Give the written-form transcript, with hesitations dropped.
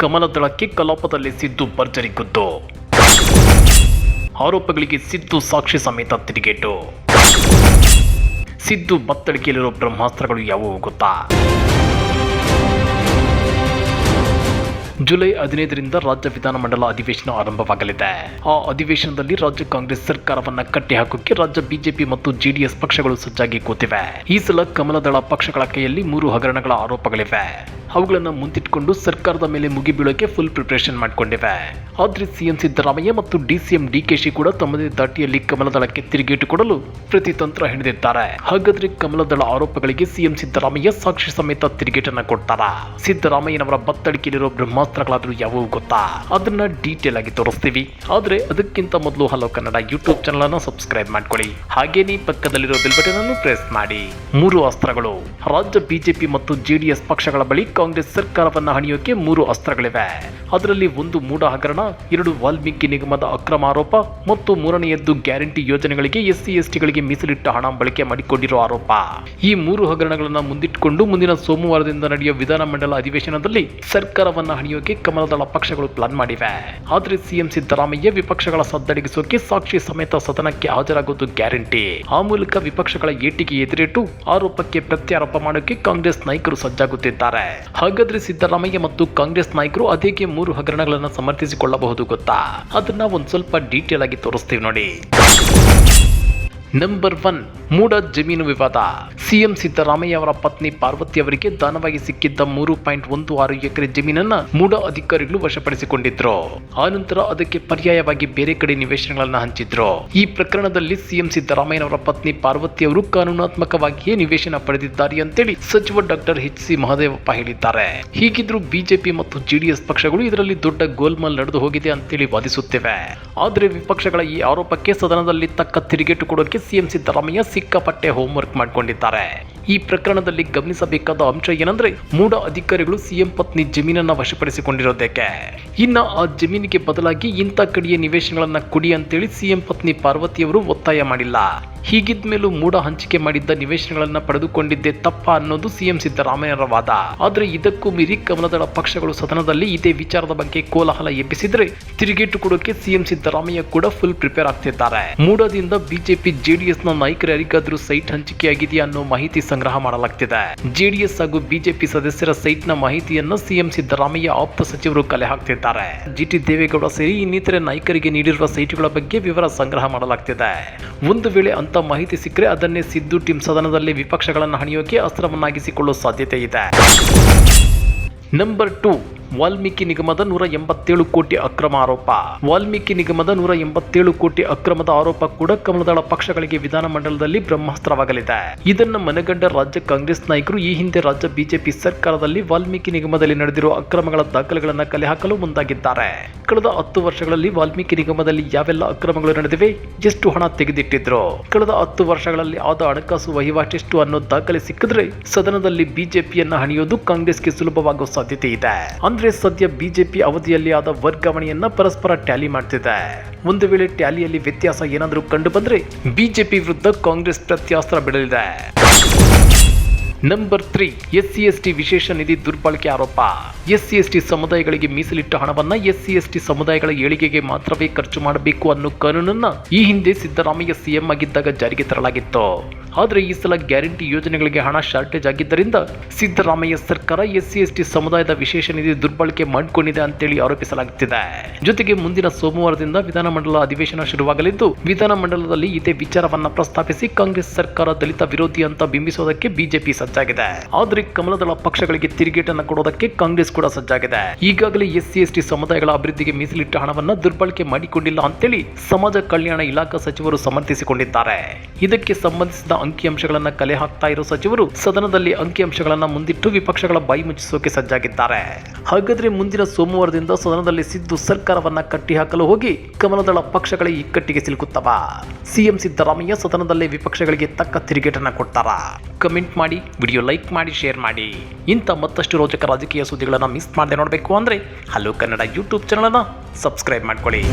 ಕಮಲದಳಕ್ಕೆ ಕಲಾಪದಲ್ಲಿ ಸಿದ್ದು ಭರ್ಜರಿ ಗುದ್ದು. ಆರೋಪಗಳಿಗೆ ಸಿದ್ದು ಸಾಕ್ಷಿ ಸಮೇತ ತಿರುಗೇಟು. ಸಿದ್ದು ಬತ್ತಳಿಕೆಯಲ್ಲಿರೋ ಬ್ರಹ್ಮಾಸ್ತ್ರಗಳು ಯಾವುವು ಗೊತ್ತಾ? ಜುಲೈ 15ರಿಂದ ರಾಜ್ಯ ವಿಧಾನಮಂಡಲ ಅಧಿವೇಶನ ಆರಂಭವಾಗಲಿದೆ. ಆ ಅಧಿವೇಶನದಲ್ಲಿ ರಾಜ್ಯ ಕಾಂಗ್ರೆಸ್ ಸರ್ಕಾರವನ್ನ ಕಟ್ಟಿಹಾಕೋಕೆ ರಾಜ್ಯ ಬಿಜೆಪಿ ಮತ್ತು ಜೆಡಿಎಸ್ ಪಕ್ಷಗಳು ಸಜ್ಜಾಗಿ ಕೂತಿವೆ. ಈ ಸಲ ಕಮಲದಳ ಪಕ್ಷಗಳ ಕೈಯಲ್ಲಿ 3 ಹಗರಣಗಳ ಆರೋಪಗಳಿವೆ. ಅವುಗಳನ್ನು ಮುಂದಿಟ್ಟುಕೊಂಡು ಸರ್ಕಾರದ ಮೇಲೆ ಮುಗಿಬೀಳೋಕೆ ಫುಲ್ ಪ್ರಿಪರೇಷನ್ ಮಾಡಿಕೊಂಡಿವೆ. ಆದ್ರೆ ಸಿಎಂ ಸಿದ್ದರಾಮಯ್ಯ ಮತ್ತು ಡಿಸಿಎಂ ಡಿಕೆಶಿ ಕೂಡ ತಮ್ಮದೇ ದಾಟಿಯಲ್ಲಿ ಕಮಲದಳಕ್ಕೆ ತಿರುಗೇಟು ಕೊಡಲು ಪ್ರತಿತಂತ್ರ ಹಿಡಿದಿದ್ದಾರೆ. ಹಾಗಾದ್ರೆ ಕಮಲದಳ ಆರೋಪಗಳಿಗೆ ಸಿಎಂ ಸಿದ್ದರಾಮಯ್ಯ ಸಾಕ್ಷಿ ಸಮೇತ ತಿರುಗೇಟನ್ನ ಕೊಡ್ತಾರಾ? ಸಿದ್ದರಾಮಯ್ಯನವರ ಬತ್ತಳಿಕೆಯಲ್ಲಿರೋ ಬ್ರಹ್ಮಾಸ್ತ್ರಗಳಾದ್ರೂ ಯಾವುವು ಗೊತ್ತಾ? ಅದನ್ನ ಡೀಟೇಲ್ ಆಗಿ ತೋರಿಸ್ತೀವಿ. ಆದ್ರೆ ಅದಕ್ಕಿಂತ ಮೊದಲು ಹಲೋ ಕನ್ನಡ ಯೂಟ್ಯೂಬ್ ಚಾನಲ್ ಅನ್ನು ಸಬ್ಸ್ಕ್ರೈಬ್ ಮಾಡ್ಕೊಳ್ಳಿ. ಹಾಗೇನೇ ಪಕ್ಕದಲ್ಲಿರೋ ಬೆಲ್ ಬಟನ್ ಅನ್ನು ಪ್ರೆಸ್ ಮಾಡಿ. 3 ಅಸ್ತ್ರಗಳು. ರಾಜ್ಯ ಬಿಜೆಪಿ ಮತ್ತು ಜೆಡಿಎಸ್ ಪಕ್ಷಗಳ ಬಳಿ ಕಾಂಗ್ರೆಸ್ ಸರ್ಕಾರವನ್ನ ಹಣಿಯೋಕೆ 3 ಅಸ್ತ್ರಗಳಿವೆ. ಅದರಲ್ಲಿ ಒಂದು ಮೂಢ ಹಗರಣ, 2 ವಾಲ್ಮೀಕಿ ನಿಗಮದ ಅಕ್ರಮ ಆರೋಪ ಮತ್ತು 3ನೇಯದ್ದು ಗ್ಯಾರಂಟಿ ಯೋಜನೆಗಳಿಗೆ SC/STಗಳಿಗೆ ಮೀಸಲಿಟ್ಟ ಹಣ ಬಳಕೆ ಮಾಡಿಕೊಂಡಿರೋ ಆರೋಪ. ಈ 3 ಹಗರಣಗಳನ್ನ ಮುಂದಿಟ್ಟುಕೊಂಡು ಮುಂದಿನ ಸೋಮವಾರದಿಂದ ನಡೆಯುವ ವಿಧಾನಮಂಡಲ ಅಧಿವೇಶನದಲ್ಲಿ ಸರ್ಕಾರವನ್ನ ಹಣಿಯೋಕೆ ಕಮಲದಳ ಪಕ್ಷಗಳು ಪ್ಲಾನ್ ಮಾಡಿವೆ. ಆದ್ರೆ ಸಿಎಂ ಸಿದ್ದರಾಮಯ್ಯ ವಿಪಕ್ಷಗಳ ಸದ್ದಡಗಿಸೋಕೆ ಸಾಕ್ಷಿ ಸಮೇತ ಸದನಕ್ಕೆ ಹಾಜರಾಗೋದು ಗ್ಯಾರಂಟಿ. ಆ ಮೂಲಕ ವಿಪಕ್ಷಗಳ ಏಟಿಗೆ ಎದುರೇಟು ಆರೋಪಕ್ಕೆ ಪ್ರತ್ಯಾರೋಪ ಮಾಡೋಕೆ ಕಾಂಗ್ರೆಸ್ ನಾಯಕರು ಸಜ್ಜಾಗುತ್ತಿದ್ದಾರೆ. ಹಾಗಾದ್ರೆ ಸಿದ್ದರಾಮಯ್ಯ ಮತ್ತು ಕಾಂಗ್ರೆಸ್ ನಾಯಕರು ಅದೇಕೆ 3 ಹಗರಣಗಳನ್ನು ಸಮರ್ಥಿಸಿಕೊಳ್ಳಬಹುದು ಗೊತ್ತಾ? ಅದನ್ನ ಒಂದ್ ಸ್ವಲ್ಪ ಡೀಟೇಲ್ ಆಗಿ ತೋರಿಸ್ತೀವಿ ನೋಡಿ. ನಂಬರ್ 1, ಮೂಡ ಜಮೀನು ವಿವಾದ. ಸಿಎಂ ಸಿದ್ದರಾಮಯ್ಯ ಅವರ ಪತ್ನಿ ಪಾರ್ವತಿ ಅವರಿಗೆ ದಾನವಾಗಿ ಸಿಕ್ಕಿದ್ದ 3.16 ಎಕರೆ ಜಮೀನನ್ನ ಮೂಡ ಅಧಿಕಾರಿಗಳು ವಶಪಡಿಸಿಕೊಂಡಿದ್ರು. ಆನಂತರ ಅದಕ್ಕೆ ಪರ್ಯಾಯವಾಗಿ ಬೇರೆ ಕಡೆ ನಿವೇಶನಗಳನ್ನ ಹಂಚಿದ್ರು. ಈ ಪ್ರಕರಣದಲ್ಲಿ ಸಿಎಂ ಸಿದ್ದರಾಮಯ್ಯನವರ ಪತ್ನಿ ಪಾರ್ವತಿ ಅವರು ಕಾನೂನಾತ್ಮಕವಾಗಿಯೇ ನಿವೇಶನ ಪಡೆದಿದ್ದಾರೆ ಅಂತೇಳಿ ಸಚಿವ ಡಾಕ್ಟರ್ HC ಮಹದೇವಪ್ಪ ಹೇಳಿದ್ದಾರೆ. ಹೀಗಿದ್ರು ಬಿಜೆಪಿ ಮತ್ತು ಜೆಡಿಎಸ್ ಪಕ್ಷಗಳು ಇದರಲ್ಲಿ ದೊಡ್ಡ ಗೋಲ್ಮಾಲ್ ನಡೆದು ಹೋಗಿದೆ ಅಂತೇಳಿ ವಾದಿಸುತ್ತಿವೆ. ಆದ್ರೆ ವಿಪಕ್ಷಗಳ ಈ ಆರೋಪಕ್ಕೆ ಸದನದಲ್ಲಿ ತಕ್ಕ ತಿರುಗೇಟು ಕೊಡೋಕೆ ಸಿಎಂ ಸಿದ್ದರಾಮಯ್ಯ ಸಿಕ್ಕಾಪಟ್ಟೆ ಹೋಂವರ್ಕ್ ಮಾಡಿಕೊಂಡಿದ್ದಾರೆ. ಈ ಪ್ರಕರಣದಲ್ಲಿ ಗಮನಿಸಬೇಕಾದ ಅಂಶ ಏನಂದ್ರೆ, ಮೂಡ ಅಧಿಕಾರಿಗಳು ಸಿಎಂ ಪತ್ನಿ ಜಮೀನನ್ನ ವಶಪಡಿಸಿಕೊಂಡಿರೋದಕ್ಕೆ. ಇನ್ನ ಆ ಜಮೀನಿಗೆ ಬದಲಾಗಿ ಇಂಥ ಕಡೆಯ ನಿವೇಶನಗಳನ್ನ ಕೊಡಿ ಅಂತೇಳಿ ಸಿಎಂ ಪತ್ನಿ ಪಾರ್ವತಿಯವರು ಒತ್ತಾಯ ಮಾಡಿಲ್ಲ. ಹೀಗಿದ್ಮೇಲೂ ಮೂಡ ಹಂಚಿಕೆ ಮಾಡಿದ್ದ ನಿವೇಶನಗಳನ್ನ ಪಡೆದುಕೊಂಡಿದ್ದೇ ತಪ್ಪ ಅನ್ನೋದು ಸಿಎಂ ಸಿದ್ದರಾಮಯ್ಯರ ವಾದ. ಆದ್ರೆ ಇದಕ್ಕೂ ಮೀರಿ ಕಮಲದಳ ಪಕ್ಷಗಳು ಸದನದಲ್ಲಿ ಇದೇ ವಿಚಾರದ ಬಗ್ಗೆ ಕೋಲಾಹಲ ಎಬ್ಬಿಸಿದ್ರೆ ತಿರುಗೇಟು ಕೊಡೋಕೆ ಸಿಎಂ ಸಿದ್ದರಾಮಯ್ಯ ಕೂಡ ಫುಲ್ ಪ್ರಿಪೇರ್ ಆಗ್ತಿದ್ದಾರೆ. ಮೂಡದಿಂದ ಬಿಜೆಪಿ ಜೆಡಿಎಸ್ ನ ನಾಯಕರು ಯಾರಿಗಾದ್ರೂ ಸೈಟ್ ಹಂಚಿಕೆಯಾಗಿದೆಯಾ ಅನ್ನೋ ಮಾಹಿತಿ ಸಂಗ್ರಹ ಮಾಡಲಾಗ್ತಿದೆ. ಜೆಡಿಎಸ್ ಹಾಗೂ ಬಿಜೆಪಿ ಸದಸ್ಯರ ಸೈಟ್ ನ ಮಾಹಿತಿಯನ್ನ ಸಿಎಂ ಸಿದ್ದರಾಮಯ್ಯ ಆಪ್ತ ಸಚಿವರು ಕಲೆ ಹಾಕ್ತಿದ್ದಾರೆ. GT ದೇವೇಗೌಡ ಸೇರಿ ಇನ್ನಿತರೆ ನಾಯಕರಿಗೆ ನೀಡಿರುವ ಸೈಟ್ಗಳ ಬಗ್ಗೆ ವಿವರ ಸಂಗ್ರಹ ಮಾಡಲಾಗ್ತಿದೆ. ಒಂದು ವೇಳೆ ಅಂತ ಮಾಹಿತಿ ಸಿಕ್ಕರೆ ಅದನ್ನೇ ಸಿದ್ದು ಟೀಮ್ ಸದನದಲ್ಲಿ ವಿಪಕ್ಷಗಳನ್ನು ಹಣಿಯೋಕೆ ಅಸ್ತ್ರವನ್ನಾಗಿಸಿಕೊಳ್ಳುವ ಸಾಧ್ಯತೆ ಇದೆ. ನಂಬರ್ 2, ವಾಲ್ಮೀಕಿ ನಿಗಮದ 187 ಕೋಟಿ ಅಕ್ರಮ ಆರೋಪ. ವಾಲ್ಮೀಕಿ ನಿಗಮದ 187 ಕೋಟಿ ಅಕ್ರಮದ ಆರೋಪ ಕೂಡ ಕಮಲದಳ ಪಕ್ಷಗಳಿಗೆ ವಿಧಾನಮಂಡಲದಲ್ಲಿ ಬ್ರಹ್ಮಾಸ್ತ್ರವಾಗಲಿದೆ. ಇದನ್ನು ಮನಗಂಡ ರಾಜ್ಯ ಕಾಂಗ್ರೆಸ್ ನಾಯಕರು ಈ ಹಿಂದೆ ರಾಜ್ಯ ಬಿಜೆಪಿ ಸರ್ಕಾರದಲ್ಲಿ ವಾಲ್ಮೀಕಿ ನಿಗಮದಲ್ಲಿ ನಡೆದಿರುವ ಅಕ್ರಮಗಳ ದಾಖಲೆಗಳನ್ನು ಕಲೆ ಹಾಕಲು ಮುಂದಾಗಿದ್ದಾರೆ. ಕಳೆದ 10 ವರ್ಷಗಳಲ್ಲಿ ವಾಲ್ಮೀಕಿ ನಿಗಮದಲ್ಲಿ ಯಾವೆಲ್ಲ ಅಕ್ರಮಗಳು ನಡೆದಿವೆ, ಎಷ್ಟು ಹಣ ತೆಗೆದಿಟ್ಟಿದ್ರು, ಕಳೆದ 10 ವರ್ಷಗಳಲ್ಲಿ ಆದ ಹಣಕಾಸು ವಹಿವಾಟೆಷ್ಟು ಅನ್ನೋ ದಾಖಲೆ ಸಿಕ್ಕಿದ್ರೆ ಸದನದಲ್ಲಿ ಬಿಜೆಪಿಯನ್ನ ಹಣಿಯೋದು ಕಾಂಗ್ರೆಸ್ಗೆ ಸುಲಭವಾಗುವ ಸಾಧ್ಯತೆ ಇದೆ. ಅಂದ್ರೆ ಸದ್ಯ ಬಿಜೆಪಿ ಅವಧಿಯಲ್ಲಿ ಆದ ವರ್ಗಾವಣೆಯನ್ನ ಪರಸ್ಪರ ಟ್ಯಾಲಿ ಮಾಡ್ತಿದೆ. ಒಂದು ವೇಳೆ ಟ್ಯಾಲಿಯಲ್ಲಿ ವ್ಯತ್ಯಾಸ ಏನಾದರೂ ಕಂಡು ಬಂದ್ರೆ ಬಿಜೆಪಿ ವಿರುದ್ಧ ಕಾಂಗ್ರೆಸ್ ಪ್ರತ್ಯಾಸ್ತ್ರ ಬಿಡಲಿದೆ. ನಂಬರ್ 3, SC/ST ವಿಶೇಷ ನಿಧಿ ದುರ್ಬಳಕೆ ಆರೋಪ. SC/ST ಸಮುದಾಯಗಳಿಗೆ ಮೀಸಲಿಟ್ಟ ಹಣವನ್ನ SC/ST ಸಮುದಾಯಗಳ ಏಳಿಗೆಗೆ ಮಾತ್ರವೇ ಖರ್ಚು ಮಾಡಬೇಕು ಅನ್ನೋ ಕಾನೂನನ್ನ ಈ ಹಿಂದೆ ಸಿದ್ದರಾಮಯ್ಯ ಸಿಎಂ ಆಗಿದ್ದಾಗ ಜಾರಿಗೆ ತರಲಾಗಿತ್ತು. ಆದ್ರೆ ಈ ಸಲ ಗ್ಯಾರಂಟಿ ಯೋಜನೆಗಳಿಗೆ ಹಣ ಶಾರ್ಟೇಜ್ ಆಗಿದ್ದರಿಂದ ಸಿದ್ದರಾಮಯ್ಯ ಸರ್ಕಾರ SC/ST ಸಮುದಾಯದ ವಿಶೇಷ ನಿಧಿ ದುರ್ಬಳಕೆ ಮಾಡಿಕೊಂಡಿದೆ ಅಂತೇಳಿ ಆರೋಪಿಸಲಾಗುತ್ತಿದೆ. ಜೊತೆಗೆ ಮುಂದಿನ ಸೋಮವಾರದಿಂದ ವಿಧಾನಮಂಡಲ ಅಧಿವೇಶನ ಶುರುವಾಗಲಿದ್ದು ವಿಧಾನಮಂಡಲದಲ್ಲಿ ಇದೇ ವಿಚಾರವನ್ನ ಪ್ರಸ್ತಾಪಿಸಿ ಕಾಂಗ್ರೆಸ್ ಸರ್ಕಾರ ದಲಿತ ವಿರೋಧಿ ಅಂತ ಬಿಂಬಿಸೋದಕ್ಕೆ ಬಿಜೆಪಿ ಸಜ್ಜಾಗಿದೆ. ಆದ್ರೆ ಕಮಲದಳ ಪಕ್ಷಗಳಿಗೆ ತಿರುಗೇಟನ್ನು ಕೊಡೋದಕ್ಕೆ ಕಾಂಗ್ರೆಸ್ ಕೂಡ ಸಜ್ಜಾಗಿದೆ. ಈಗಾಗಲೇ SC/ST ಸಮುದಾಯಗಳ ಅಭಿವೃದ್ಧಿಗೆ ಮೀಸಲಿಟ್ಟ ಹಣವನ್ನ ದುರ್ಬಳಕೆ ಮಾಡಿಕೊಂಡಿಲ್ಲ ಅಂತೇಳಿ ಸಮಾಜ ಕಲ್ಯಾಣ ಇಲಾಖಾ ಸಚಿವರು ಸಮರ್ಥಿಸಿಕೊಂಡಿದ್ದಾರೆ. ಇದಕ್ಕೆ ಸಂಬಂಧಿಸಿದ ಅಂಕಿಅಂಶಗಳನ್ನ ಕಲೆ ಹಾಕ್ತಾ ಇರೋ ಸಚಿವರು ಸದನದಲ್ಲಿ ಅಂಕಿಅಂಶಗಳನ್ನ ಮುಂದಿಟ್ಟು ವಿಪಕ್ಷಗಳ ಬಾಯಿ ಮುಚ್ಚಿಸೋಕೆ ಸಜ್ಜಾಗಿದ್ದಾರೆ. ಹಾಗಾದ್ರೆ ಮುಂದಿನ ಸೋಮವಾರದಿಂದ ಸದನದಲ್ಲಿ ಸಿದ್ದು ಸರ್ಕಾರವನ್ನ ಕಟ್ಟಿಹಾಕಲು ಹೋಗಿ ಕಮಲದಳ ಪಕ್ಷಗಳ ಇಕ್ಕಟ್ಟಿಗೆ ಸಿಲುಕುತ್ತವ? ಸಿಎಂ ಸಿದ್ದರಾಮಯ್ಯ ಸದನದಲ್ಲಿ ವಿಪಕ್ಷಗಳಿಗೆ ತಕ್ಕ ತಿರುಗೇಟನ್ನ ಕೊಡ್ತಾರಾ? ಕಮೆಂಟ್ ಮಾಡಿ, ವಿಡಿಯೋ ಲೈಕ್ ಮಾಡಿ, ಶೇರ್ ಮಾಡಿ. ಇಂಥ ಮತ್ತಷ್ಟು ರೋಚಕ ರಾಜಕೀಯ ಸುದ್ದಿಗಳನ್ನ ಮಿಸ್ ಮಾಡದೆ ನೋಡಬೇಕು ಅಂದ್ರೆ ಹಲೋ ಕನ್ನಡ ಯೂಟ್ಯೂಬ್ ಚಾನಲ್ ಅನ್ನ ಸಬ್ಸ್ಕ್ರೈಬ್ ಮಾಡ್ಕೊಳ್ಳಿ.